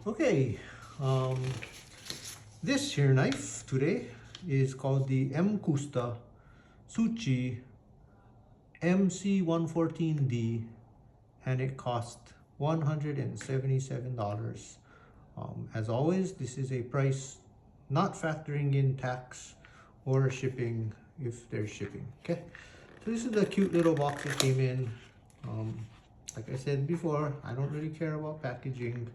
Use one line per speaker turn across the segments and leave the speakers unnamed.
Okay, um, this here knife today is called the Mcusta Tsuchi MC-114D, and it cost $177. As always, this is a price not factoring in tax or shipping if there's shipping. Okay, so this is the cute little box it came in. Like I said before, I don't really care about packaging.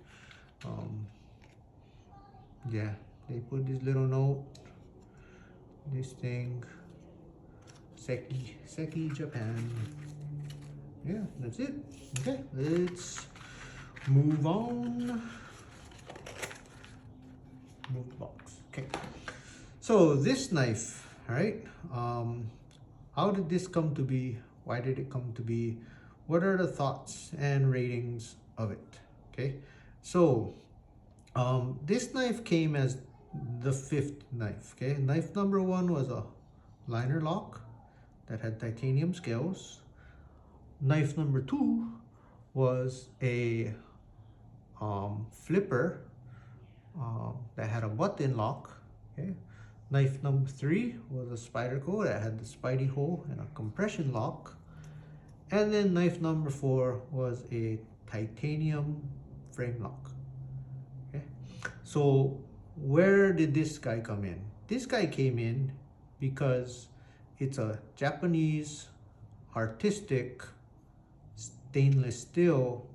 Yeah, they put this little note, this thing, Seki Japan. Yeah, that's it. Okay, let's move on. Move the box. Okay, so this knife, all right, how did this come to be? Why did it come to be? What are the thoughts and ratings of it? Okay, so this knife came as the 5th knife. Okay, knife number 1 was a liner lock that had titanium scales. Knife number 2 was a flipper that had a button lock. Okay, knife number 3 was a Spyderco that had the Spidey hole and a compression lock. And then knife number 4 was a titanium frame lock. Okay, so where did this guy come in? This guy came in because it's a Japanese artistic stainless steel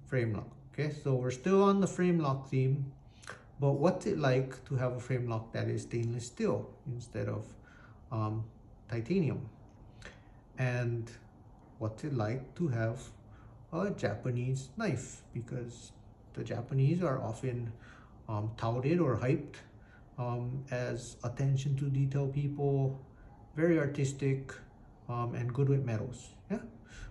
frame lock. Okay, so we're still on the frame lock theme, but what's it like to have a frame lock that is stainless steel instead of titanium? And what's it like to have a Japanese knife? Because the Japanese are often touted or hyped as attention to detail people, very artistic, and good with metals. Yeah.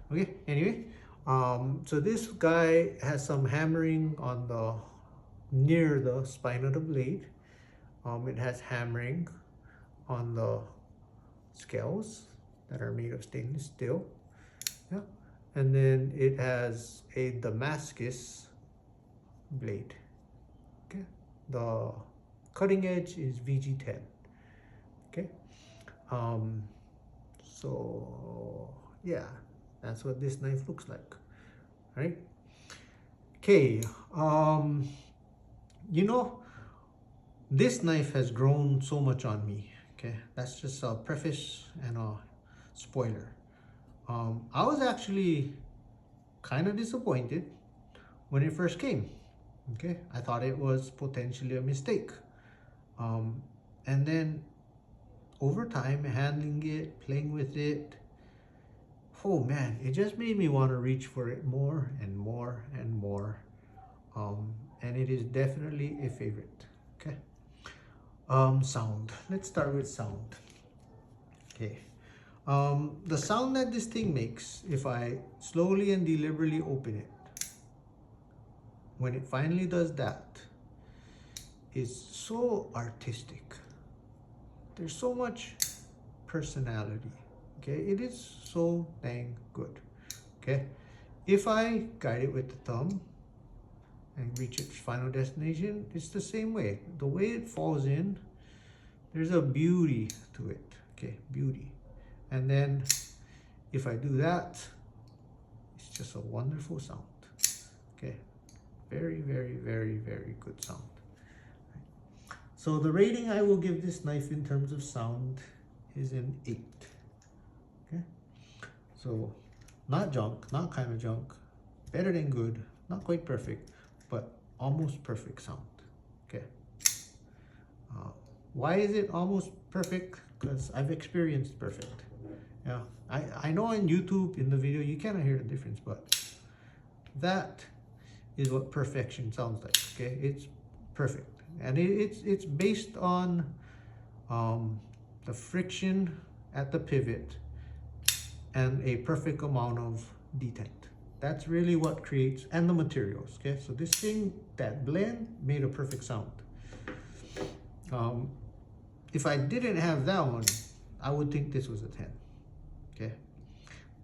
Okay. Anyway, so this guy has some hammering on the near the spine of the blade. It has hammering on the scales that are made of stainless steel. Yeah. And then it has a Damascus blade. Okay, the cutting edge is VG10. Okay, so yeah, that's what this knife looks like. Right? Okay, you know, this knife has grown so much on me. Okay, that's just a preface and a spoiler. I was actually kind of disappointed when it first came. Okay, I thought it was potentially a mistake. And then over time, handling it, playing with it, oh man, it just made me want to reach for it more and more and more. And it is definitely a favorite. Okay. Sound. Let's start with sound. Okay. The sound that this thing makes, if I slowly and deliberately open it, when it finally does that, is so artistic. There's so much personality. Okay, it is so dang good. Okay, if I guide it with the thumb and reach its final destination, it's the same way. The way it falls in, there's a beauty to it. Okay, beauty. And then if I do that, it's just a wonderful sound. Okay, very, very, very, very good sound. So the rating I will give this knife in terms of sound is an 8. Okay, so not junk, not kind of junk, better than good, not quite perfect, but almost perfect sound. Okay, why is it almost perfect? Because I've experienced perfect. Yeah, I know on YouTube in the video you cannot hear the difference, but that is what perfection sounds like. Okay, it's perfect, and it's based on the friction at the pivot and a perfect amount of detent. That's really what creates, and the materials. Okay, so this thing, that blend made a perfect sound. If I didn't have that one, I would think this was a 10. Okay,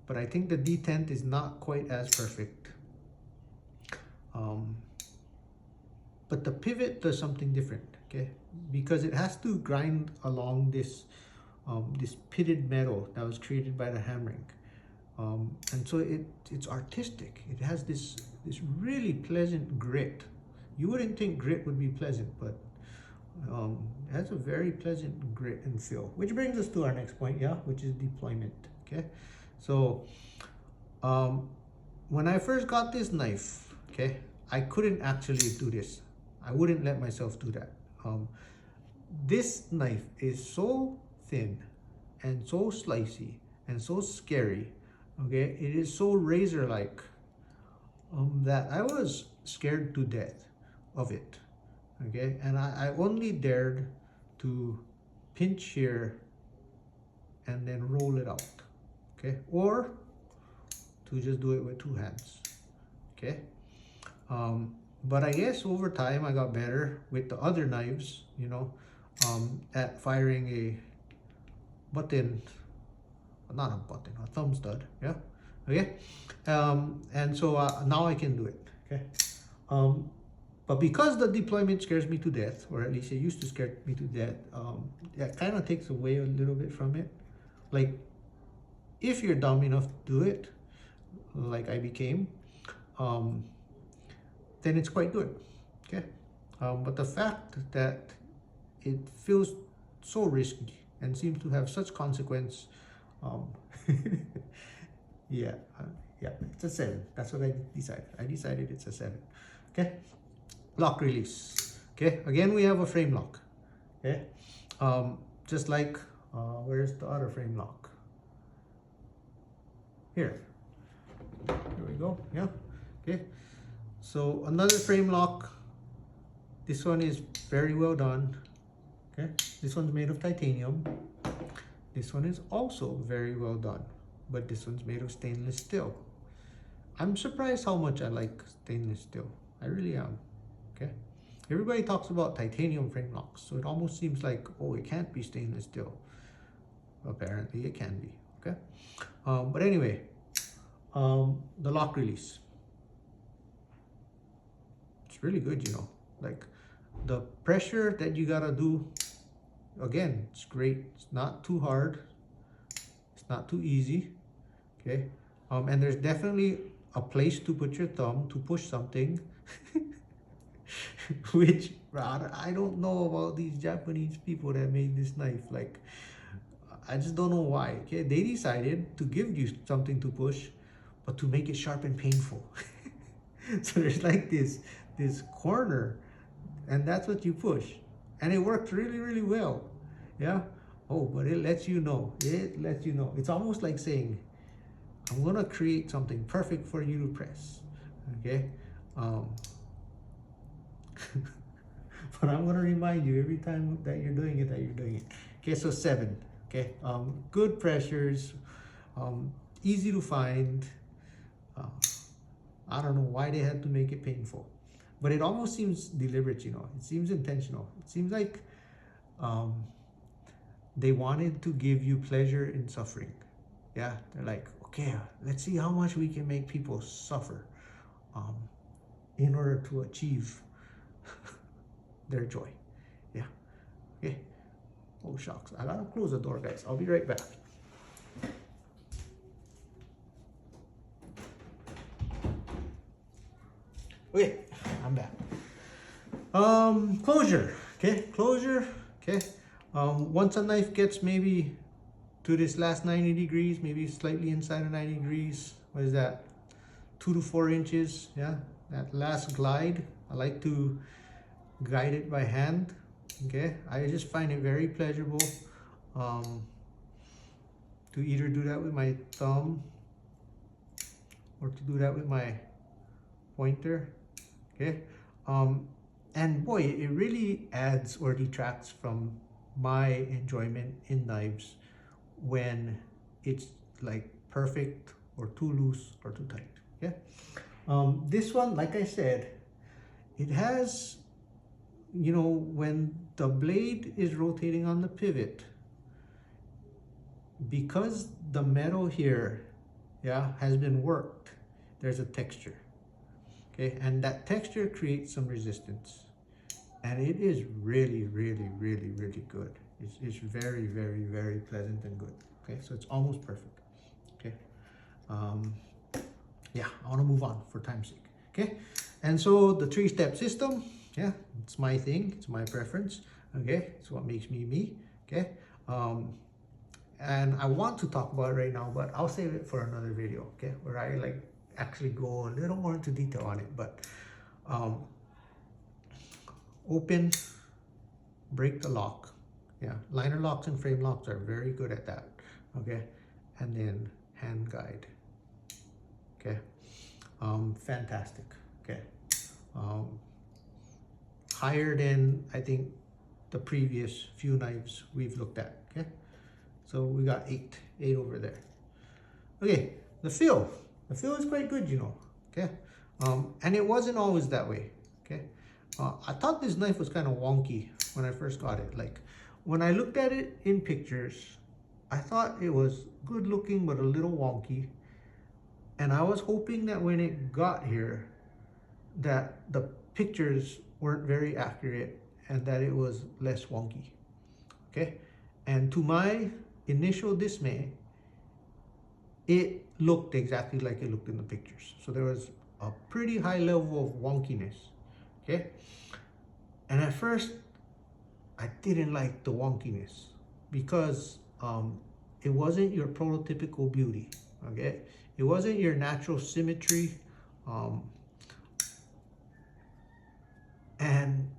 but I think the detent is not quite as perfect. but the pivot does something different, okay? Because it has to grind along this this pitted metal that was created by the hammering. And so it's artistic. It has this really pleasant grit. You wouldn't think grit would be pleasant, but it has a very pleasant grit and feel. Which brings us to our next point, yeah, which is deployment. Okay, so when I first got this knife, okay, I couldn't actually do this. I wouldn't let myself do that. This knife is so thin and so slicey and so scary. Okay, it is so razor-like that I was scared to death of it. Okay, and I only dared to pinch here and then roll it out. Okay, or to just do it with two hands. Okay, but I guess over time I got better with the other knives, you know, at firing a button, not a button, a thumb stud, yeah, okay, and so now I can do it, okay, but because the deployment scares me to death, or at least it used to scare me to death, that kind of takes away a little bit from it. Like, if you're dumb enough to do it, like I became, then it's quite good, okay, but the fact that it feels so risky and seems to have such consequence, yeah, it's a 7. That's what I decided. I decided it's a 7. Okay, lock release. Okay, again we have a frame lock. Okay, just like where's the other frame lock? Here we go. Yeah, okay, so another frame lock. This one is very well done. Okay, this one's made of titanium. This one is also very well done, but this one's made of stainless steel. I'm surprised how much I like stainless steel. I really am. Okay, everybody talks about titanium frame locks, so it almost seems like, oh, it can't be stainless steel. Apparently it can be. Okay, but anyway, the lock release, it's really good, you know, like the pressure that you gotta do, again, it's great. It's not too hard, it's not too easy. Okay, and there's definitely a place to put your thumb to push something which I don't know about these Japanese people that made this knife. Like, I just don't know why. Okay, they decided to give you something to push, but to make it sharp and painful. So there's like this corner, and that's what you push, and it worked really well. Yeah, oh, but it lets you know. It's almost like saying, I'm gonna create something perfect for you to press. Okay, but I'm gonna remind you every time that you're doing it, okay, so 7. Okay, good pressures, easy to find. I don't know why they had to make it painful, but it almost seems deliberate, you know. It seems intentional. It seems like they wanted to give you pleasure in suffering. Yeah, they're like, okay, let's see how much we can make people suffer in order to achieve their joy. Yeah, okay. Oh shucks, I gotta close the door, guys. I'll be right back. Okay, I'm back. Closure. Okay, closure. Okay, once a knife gets maybe to this last 90 degrees, maybe slightly inside of 90 degrees, what is that, 2 to 4 inches? Yeah, that last glide, I like to guide it by hand. Okay, I just find it very pleasurable to either do that with my thumb or to do that with my pointer. Okay, and boy, it really adds or detracts from my enjoyment in knives when it's like perfect or too loose or too tight. Okay, this one, like I said, it has, you know, when the blade is rotating on the pivot, because the metal here, yeah, has been worked, there's a texture. Okay, and that texture creates some resistance. and it is really, really, really, really good. It's very, very, very pleasant and good. Okay, so it's almost perfect. Okay, um, yeah, I want to move on for time's sake. Okay, and so the three-step system, yeah, it's my thing, it's my preference. Okay, it's what makes me me. Okay, and I want to talk about it right now, but I'll save it for another video. Okay, where I like actually go a little more into detail on it. But open, break the lock. Yeah, liner locks and frame locks are very good at that. Okay, and then hand guide. Okay, fantastic. Okay, higher than I think the previous few knives we've looked at. Okay, so we got eight over there. Okay, the feel is quite good, you know. Okay, and it wasn't always that way. Okay, I thought this knife was kind of wonky when I first got it. Like when I looked at it in pictures, I thought it was good looking but a little wonky, and I was hoping that when it got here that the pictures weren't very accurate and that it was less wonky. Okay, and to my initial dismay, it looked exactly like it looked in the pictures. So there was a pretty high level of wonkiness. Okay, and at first I didn't like the wonkiness because it wasn't your prototypical beauty. Okay, it wasn't your natural symmetry, and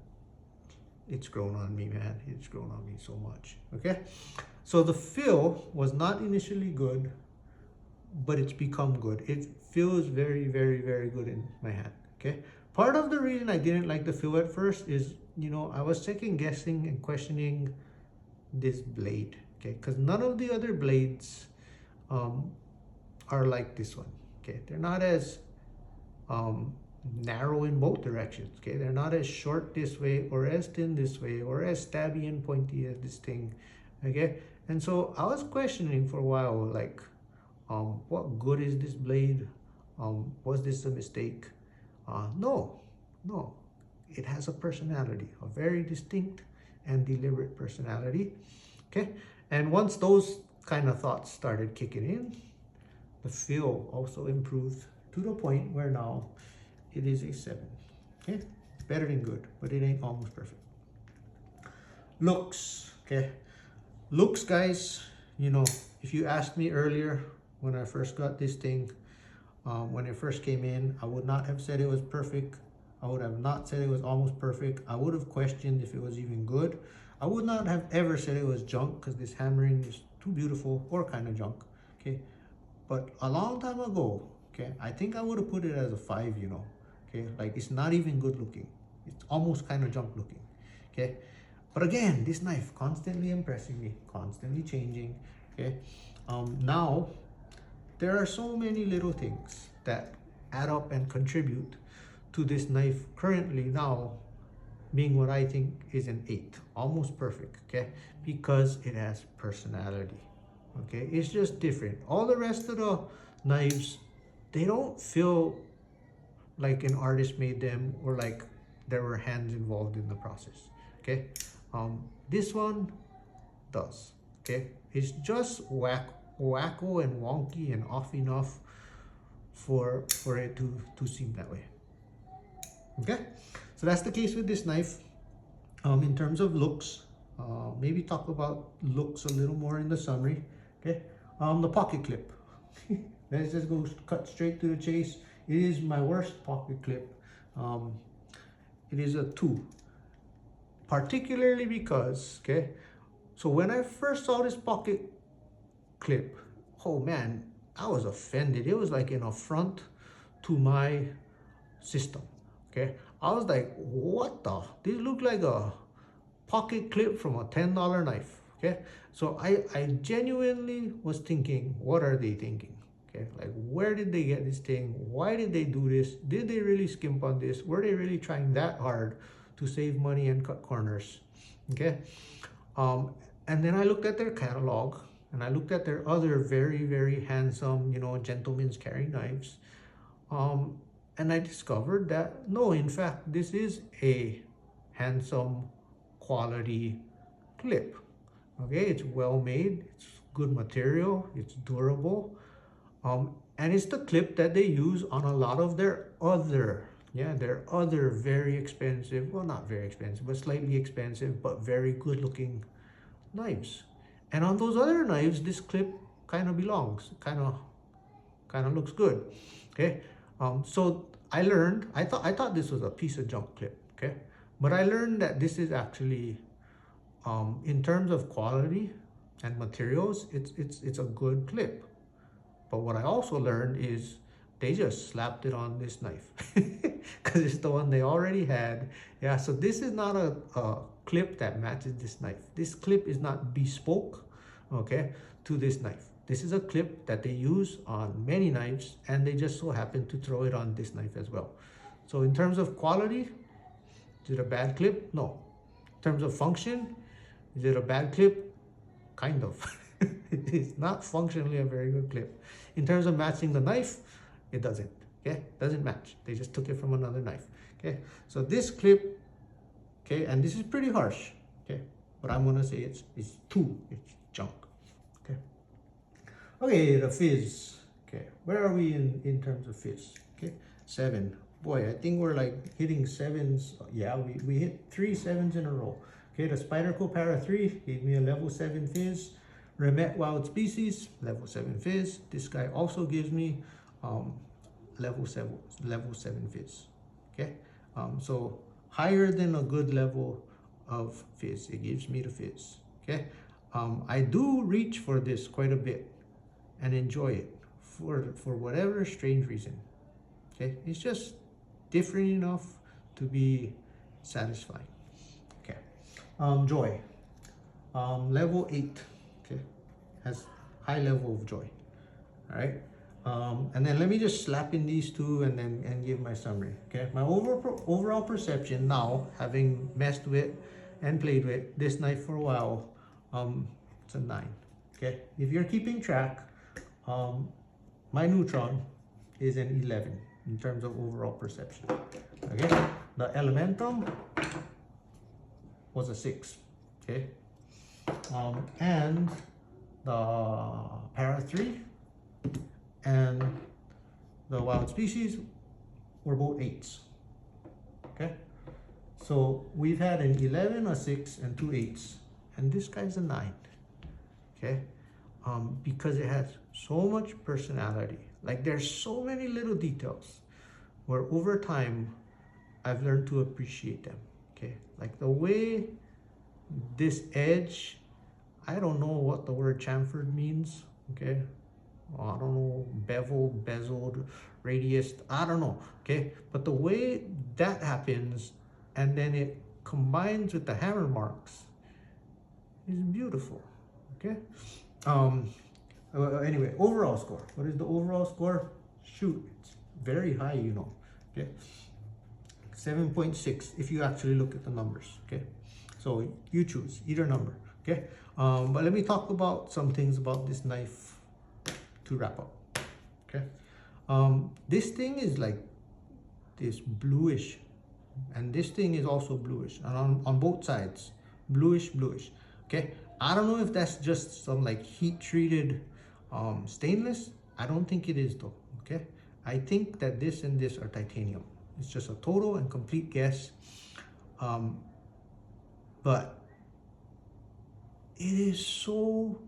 it's grown on me, man. It's grown on me so much. Okay, so the feel was not initially good, but it's become good. It feels very, very, very good in my hand. Okay, part of the reason I didn't like the feel at first is, you know, I was second guessing and questioning this blade. Okay, because none of the other blades are like this one. Okay, they're not as narrow in both directions. Okay, they're not as short this way or as thin this way or as stabby and pointy as this thing. Okay, and so I was questioning for a while, like, what good is this blade? Was this a mistake? No, it has a personality, a very distinct and deliberate personality. Okay, and once those kind of thoughts started kicking in, the feel also improved to the point where now it is a 7. Okay, better than good, but it ain't almost perfect. Looks. Okay, looks, guys, you know, if you asked me earlier when I first got this thing, when it first came in, I would not have said it was perfect. I would have not said it was almost perfect. I would have questioned if it was even good. I would not have ever said it was junk because this hammering is too beautiful, or kind of junk. Okay, but a long time ago, okay, I think I would have put it as a 5, you know. Okay, like it's not even good looking. It's almost kind of junk looking. Okay, but again, this knife constantly impressing me, constantly changing. Okay, now there are so many little things that add up and contribute to this knife currently now being what I think is an 8, almost perfect. Okay, because it has personality. Okay, it's just different. All the rest of the knives, they don't feel like an artist made them or like there were hands involved in the process. Okay, this one does. Okay, it's just wacko and wonky and off enough for it to seem that way. Okay, so that's the case with this knife. In terms of looks, maybe talk about looks a little more in the summary. Okay, the pocket clip. Let's just go cut straight to the chase. It is my worst pocket clip. It is a 2, particularly because, okay, so when I first saw this pocket clip, oh man, I was offended. It was like an affront to my system. Okay, I was like, what the? This looked like a pocket clip from a $10 knife. Okay, so I genuinely was thinking, what are they thinking? Okay, like where did they get this thing? Why did they do this? Did they really skimp on this? Were they really trying that hard to save money and cut corners? Okay, and then I looked at their catalog and I looked at their other very, very handsome, you know, gentlemen's carry knives. And I discovered that no, in fact, this is a handsome, quality clip. Okay, it's well made, it's good material, it's durable, and it's the clip that they use on a lot of their other, their other very expensive, well, not very expensive, but slightly expensive, but very good looking knives. And on those other knives, this clip kind of belongs, kind of looks good. Okay, so I thought this was a piece of junk clip. Okay, but I learned that this is actually, in terms of quality and materials, it's a good clip. But what I also learned is they just slapped it on this knife because it's the one they already had. Yeah, so this is not a clip that matches this knife. This clip is not bespoke, okay, to this knife. This is a clip that they use on many knives, and they just so happen to throw it on this knife as well. So in terms of quality, is it a bad clip? No. In terms of function, is it a bad clip? Kind of. It's not functionally a very good clip. In terms of matching the knife, it doesn't. Okay, doesn't match. They just took it from another knife. Okay, so this clip, okay, and this is pretty harsh. Okay, but I'm gonna say it's junk. Okay. Okay, the fizz. Okay, where are we in terms of fizz? Okay, 7. Boy, I think we're like hitting 7s. Yeah, we hit 3 7s in a row. Okay, the Spyderco Para 3 gave me a level 7 fizz. Remet Wild Species, level 7 fizz. This guy also gives me level 7 fizz. Okay, so higher than a good level of fizz. It gives me the fizz. Okay, I do reach for this quite a bit and enjoy it for whatever strange reason. Okay, it's just different enough to be satisfying. Okay, joy, level 8. Okay, has high level of joy. All right, and then let me just slap in these two and give my summary. Okay, my overall perception now, having messed with and played with this knife for a while, it's a 9. Okay, if you're keeping track, my neutron is an 11 in terms of overall perception. Okay, the Elementum was a 6. Okay, and the Para 3 and the Wild Species were both 8s. Okay, so we've had an 11, a 6, and 2 8s, and this guy's a 9. Okay, because it has so much personality. Like, there's so many little details where over time I've learned to appreciate them. Okay, like the way this edge, I don't know what the word chamfered means. Okay, well, I don't know, beveled, bezeled, radius, I don't know. Okay, but the way that happens and then it combines with the hammer marks is beautiful. Okay, anyway, overall score. What is the overall score? Shoot, it's very high, you know. Okay, 7.6 if you actually look at the numbers. Okay, so you choose either number. Okay, but let me talk about some things about this knife to wrap up. Okay, this thing is like this bluish, and this thing is also bluish, and on both sides, bluish. Okay, I don't know if that's just some like heat treated stainless. I don't think it is though. Okay, I think that this and this are titanium. It's just a total and complete guess, but it is so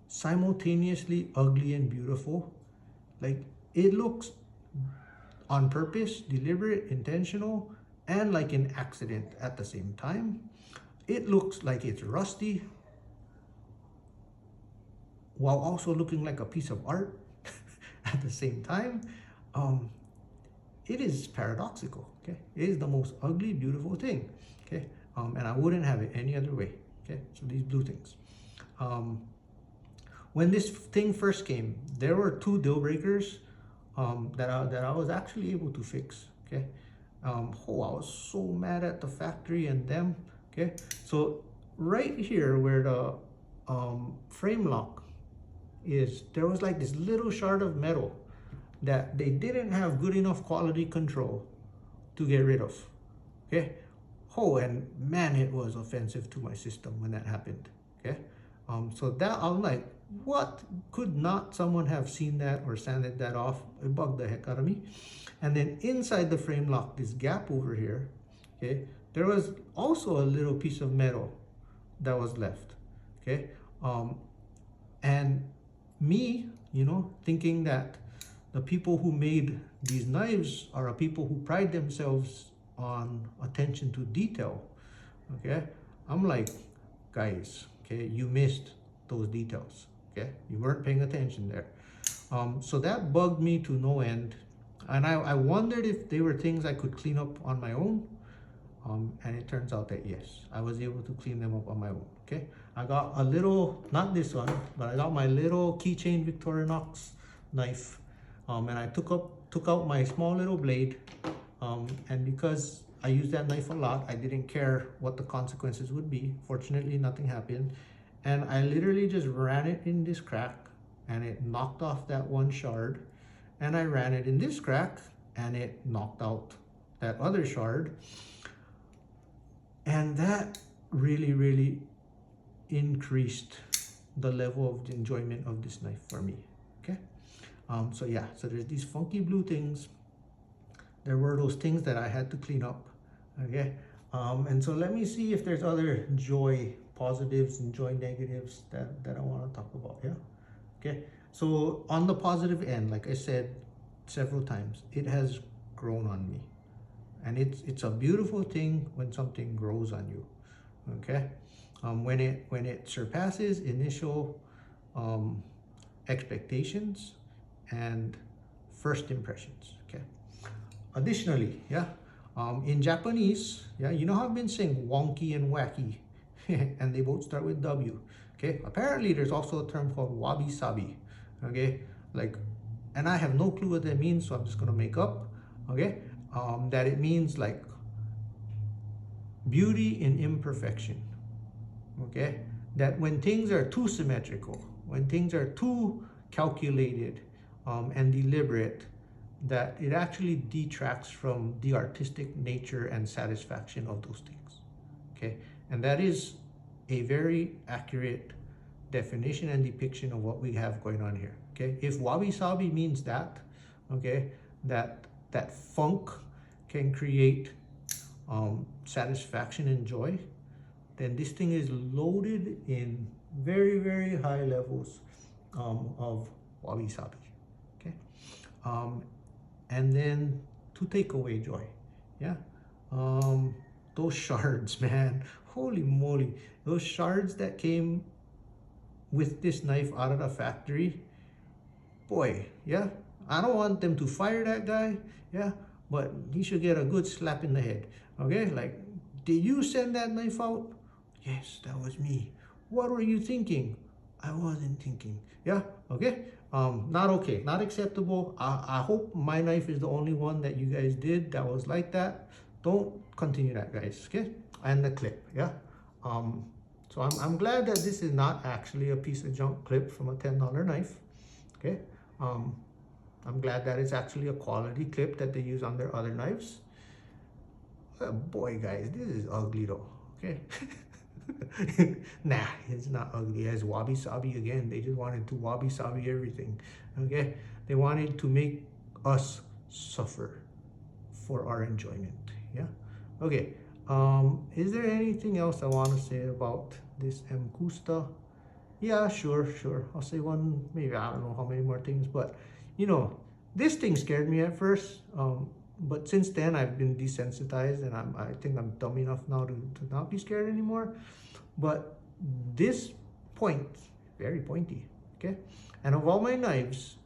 simultaneously ugly and beautiful. Like, it looks on purpose, deliberate, intentional, and like an accident at the same time. It looks like it's rusty while also looking like a piece of art at the same time. It is paradoxical. Okay, it is the most ugly, beautiful thing. Okay, and I wouldn't have it any other way. Okay, so these blue things. When this thing first came, there were 2 deal breakers that I was actually able to fix. Okay, I was so mad at the factory and them. Okay, so right here where the frame lock is, there was like this little shard of metal that they didn't have good enough quality control to get rid of. Okay, Oh, and man, it was offensive to my system when that happened. Okay, so that I'm like, what, could not someone have seen that or sanded that off? It bugged the heck out of me. And then inside the frame lock, this gap over here, okay, there was also a little piece of metal that was left. Okay, and me, thinking that the people who made these knives are a people who pride themselves on attention to detail. Okay, I'm like, guys, okay, you missed those details. Okay, you weren't paying attention there. So that bugged me to no end, and I wondered if they were things I could clean up on my own. And it turns out that yes, I was able to clean them up on my own. Okay, I got a little, not this one, but I got my little keychain Victorinox knife, and I took out my small little blade, and because I used that knife a lot, I didn't care what the consequences would be. Fortunately, nothing happened, and I literally just ran it in this crack, and it knocked off that one shard, and I ran it in this crack, and it knocked out that other shard. And that really, really increased the level of enjoyment of this knife for me. Okay, so yeah, so there's these funky blue things. There were those things that I had to clean up. Okay, and so let me see if there's other joy positives and joy negatives that I want to talk about. Yeah, okay, so on the positive end, like I said several times, it has grown on me. And it's a beautiful thing when something grows on you. Okay, when it surpasses initial expectations and first impressions. Okay, additionally, yeah, in Japanese, yeah, you know how I've been saying wonky and wacky, and they both start with W. Okay, apparently there's also a term called wabi sabi. Okay, like, and I have no clue what that means, so I'm just gonna make up. Okay, that it means like beauty in imperfection. Okay, that when things are too symmetrical, when things are too calculated and deliberate, that it actually detracts from the artistic nature and satisfaction of those things. Okay, and that is a very accurate definition and depiction of what we have going on here. Okay, if wabi sabi means that, okay, that funk can create satisfaction and joy, then this thing is loaded in very, very high levels of wabi sabi. Okay, and then to take away joy, yeah, those shards, man, holy moly, those shards that came with this knife out of the factory, boy, yeah, I don't want them to fire that guy, yeah, but he should get a good slap in the head. Okay, like, did you send that knife out? Yes, that was me. What were you thinking? I wasn't thinking. Yeah, okay, not okay, not acceptable. I hope my knife is the only one that you guys did that was like that. Don't continue that, guys. Okay, and the clip, yeah. So I'm glad that this is not actually a piece of junk clip from a $10 knife. Okay, I'm glad that it's actually a quality clip that they use on their other knives. Boy, guys, this is ugly though. Okay. Nah, it's not ugly. As wabi sabi again, they just wanted to wabi sabi everything. Okay, they wanted to make us suffer for our enjoyment. Yeah, okay. Is there anything else I want to say about this Mcusta? Yeah, sure, I'll say one, maybe, I don't know how many more things, but this thing scared me at first, but since then I've been desensitized, and I think I'm dumb enough now to not be scared anymore. But this point, very pointy, okay, and of all my knives,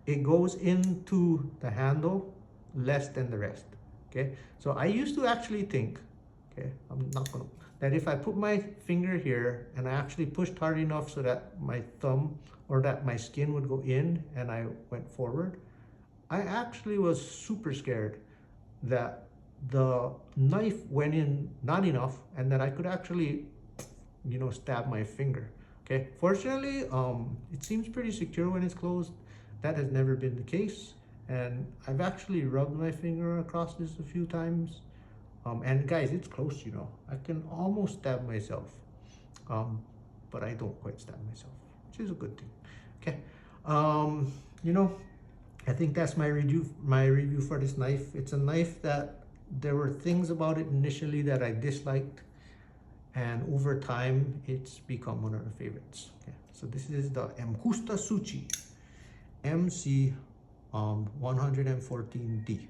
it goes into the handle less than the rest. Okay, so I used to actually think, okay, I'm not gonna, that if I put my finger here and I actually pushed hard enough so that my thumb or that my skin would go in and I went forward, I actually was super scared that the knife went in not enough and that I could actually, stab my finger. Okay, fortunately, it seems pretty secure when it's closed. That has never been the case, and I've actually rubbed my finger across this a few times, And guys, it's close, you know. I can almost stab myself, but I don't quite stab myself, which is a good thing. Okay, you know, I think that's my review for this knife. It's a knife that there were things about it initially that I disliked, and over time it's become one of the favorites. Okay, so this is the Mcusta Tsuchi MC-114D.